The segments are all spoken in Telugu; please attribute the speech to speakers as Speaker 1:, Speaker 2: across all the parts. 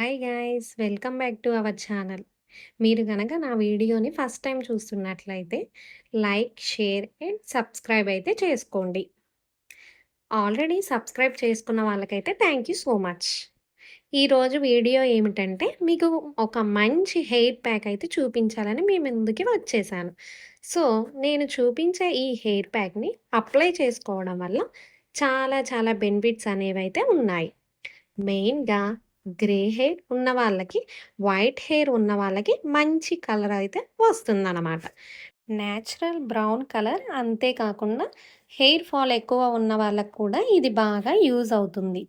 Speaker 1: Hi guys! Welcome back to our channel. మీరు గనక నా వీడియోని ఫస్ట్ టైమ్ చూస్తున్నట్లయితే లైక్, షేర్ అండ్ సబ్స్క్రైబ్ అయితే చేసుకోండి. ఆల్రెడీ సబ్స్క్రైబ్ చేసుకున్న వాళ్ళకైతే థ్యాంక్ యూ సో మచ్. ఈరోజు వీడియో ఏమిటంటే మీకు ఒక మంచి హెయిర్ ప్యాక్ అయితే చూపించాలని మీ ముందుకి వచ్చేసాను. సో, నేను చూపించే ఈ హెయిర్ ప్యాక్‌ని అప్లై చేసుకోవడం వల్ల చాలా చాలా బెనిఫిట్స్ అనేవైతే ఉన్నాయి. మెయిన్‌గా గ్రే హెయిర్ ఉన్న వాళ్ళకి, వైట్ హెయిర్ ఉన్న వాళ్ళకి మంచి కలర్ అయితే వస్తుందనమాట. నేచురల్ బ్రౌన్ కలర్ అంతే కాకుండా హెయిర్ ఫాల్ ఎక్కువ ఉన్న వాళ్ళకి కూడా ఇది బాగా యూజ్ అవుతుంది.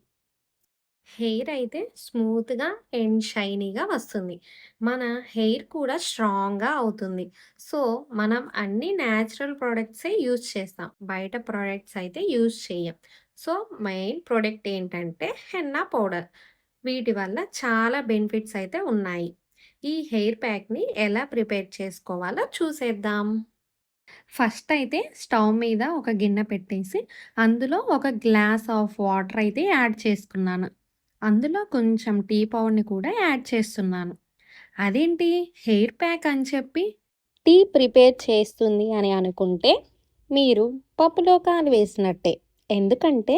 Speaker 1: హెయిర్ అయితే స్మూత్‌గా అండ్ షైనీగా వస్తుంది. మన హెయిర్ కూడా స్ట్రాంగ్‌గా అవుతుంది. సో, మనం అన్ని నేచురల్ ప్రొడక్ట్సే యూజ్ చేస్తాం. బయట ప్రొడక్ట్స్ అయితే యూజ్ చెయ్యం. సో, మెయిన్ ప్రొడక్ట్ ఏంటంటే హెన్నా పౌడర్. వీటి వల్ల చాలా బెనిఫిట్స్ అయితే ఉన్నాయి. ఈ హెయిర్ ప్యాక్‌ని ఎలా ప్రిపేర్ చేసుకోవాలో చూసేద్దాం. ఫస్ట్ అయితే స్టవ్ మీద ఒక గిన్నె పెట్టేసి, అందులో ఒక గ్లాస్ ఆఫ్ వాటర్ అయితే యాడ్ చేసుకున్నాను. అందులో కొంచెం టీ పౌడర్‌ని కూడా యాడ్ చేస్తున్నాను. అదేంటి హెయిర్ ప్యాక్ అని చెప్పి టీ ప్రిపేర్ చేస్తుంది అని అనుకుంటే, మీరు పప్పులో కాలు వేసినట్టే. ఎందుకంటే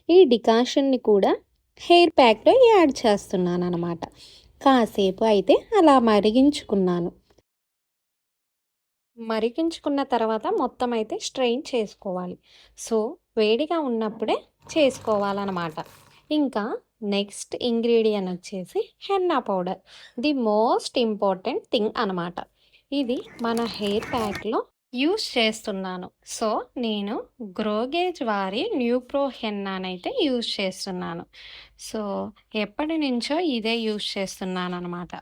Speaker 1: ఈ డికాషన్‌ని కూడా హెయిర్ ప్యాక్‌లో యాడ్ చేస్తున్నాననమాట. కాసేపు అయితే అలా మరిగించుకున్నాను. మరిగించుకున్న తర్వాత మొత్తం అయితే స్ట్రెయిన్ చేసుకోవాలి. సో, వేడిగా ఉన్నప్పుడే చేసుకోవాలనమాట. ఇంకా నెక్స్ట్ ఇంగ్రీడియెంట్ వచ్చేసి henna powder. The most important thing అనమాట. ఇది మన హెయిర్ ప్యాక్‌లో యూజ్ చేస్తున్నాను. సో, నేను గ్రోగేజ్ వారి న్యూప్రో హెన్నానైతే యూజ్ చేస్తున్నాను. సో, ఎప్పటినుంచో ఇదే యూజ్ చేస్తున్నాననమాట.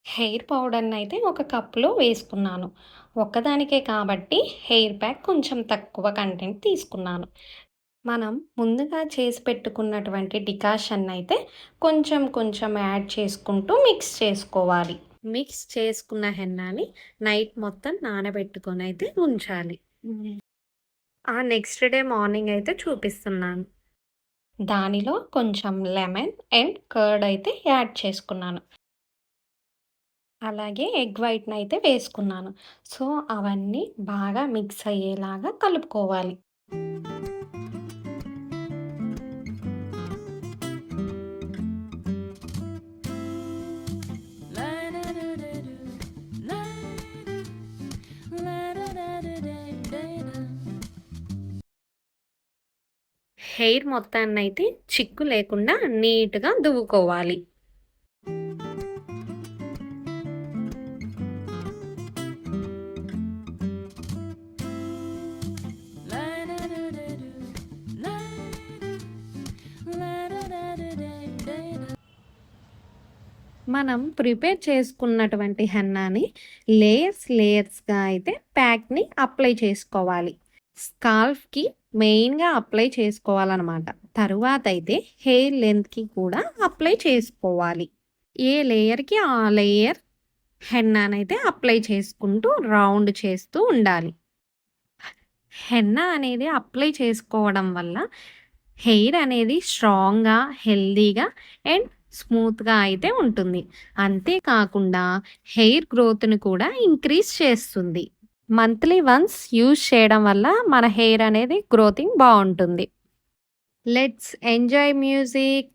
Speaker 1: హెయిర్ పౌడర్‌నైతే ఒక కప్‌లో వేసుకున్నాను. ఒక్కదానికే కాబట్టి హెయిర్ ప్యాక్ కొంచెం తక్కువ కంటెంట్ తీసుకున్నాను. మనం ముందుగా చేసి పెట్టుకున్నటువంటి డికాషన్ అయితే కొంచెం కొంచెం యాడ్ చేసుకుంటూ మిక్స్ చేసుకోవాలి. మిక్స్ చేసుకున్న హెన్నాని నైట్ మొత్తం నానబెట్టుకొని అయితే ఉంచాలి. ఆ నెక్స్ట్ డే మార్నింగ్ అయితే చూపిస్తున్నాను. దానిలో కొంచెం లెమన్ అండ్ కర్డ్ అయితే యాడ్ చేసుకున్నాను. అలాగే ఎగ్ వైట్‌నయితే వేసుకున్నాను. సో, అవన్నీ బాగా మిక్స్ అయ్యేలాగా కలుపుకోవాలి. హెయిర్ మొత్తాన్నయితే చిక్కు లేకుండా నీట్‌గా దువ్వుకోవాలి. మనం ప్రిపేర్ చేసుకున్నటువంటి హెన్నాని లేయర్స్‌గా అయితే ప్యాక్‌ని అప్లై చేసుకోవాలి. స్కాల్ఫ్‌కి మెయిన్‌గా అప్లై చేసుకోవాలనమాట. తరువాతయితే హెయిర్ లెంగ్త్‌కి కూడా అప్లై చేసుకోవాలి. ఏ లేయర్‌కి ఆ లేయర్ హెన్నానైతే అప్లై చేసుకుంటూ రౌండ్ చేస్తూ ఉండాలి. హెన్నా అనేది అప్లై చేసుకోవడం వల్ల హెయిర్ అనేది స్ట్రాంగ్‌గా, హెల్తీగా అండ్ స్మూత్‌గా అయితే ఉంటుంది. అంతేకాకుండా హెయిర్ గ్రోత్‌ని కూడా ఇంక్రీజ్ చేస్తుంది. మంత్లీ వన్స్ యూజ్ చేయడం వల్ల మన హెయిర్ అనేది గ్రోతింగ్ బావుంటుంది. Let's enjoy music.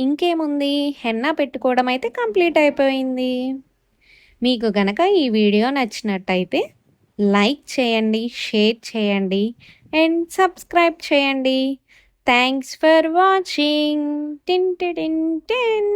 Speaker 1: ఇంకేముంది, హెన్నా పెట్టుకోవడం అయితే కంప్లీట్ అయిపోయింది. మీకు గనక ఈ వీడియో నచ్చినట్టయితే లైక్ చేయండి, షేర్ చేయండి అండ్ సబ్స్క్రైబ్ చేయండి. Thanks for watching. టిన్ టిన్ టిన్.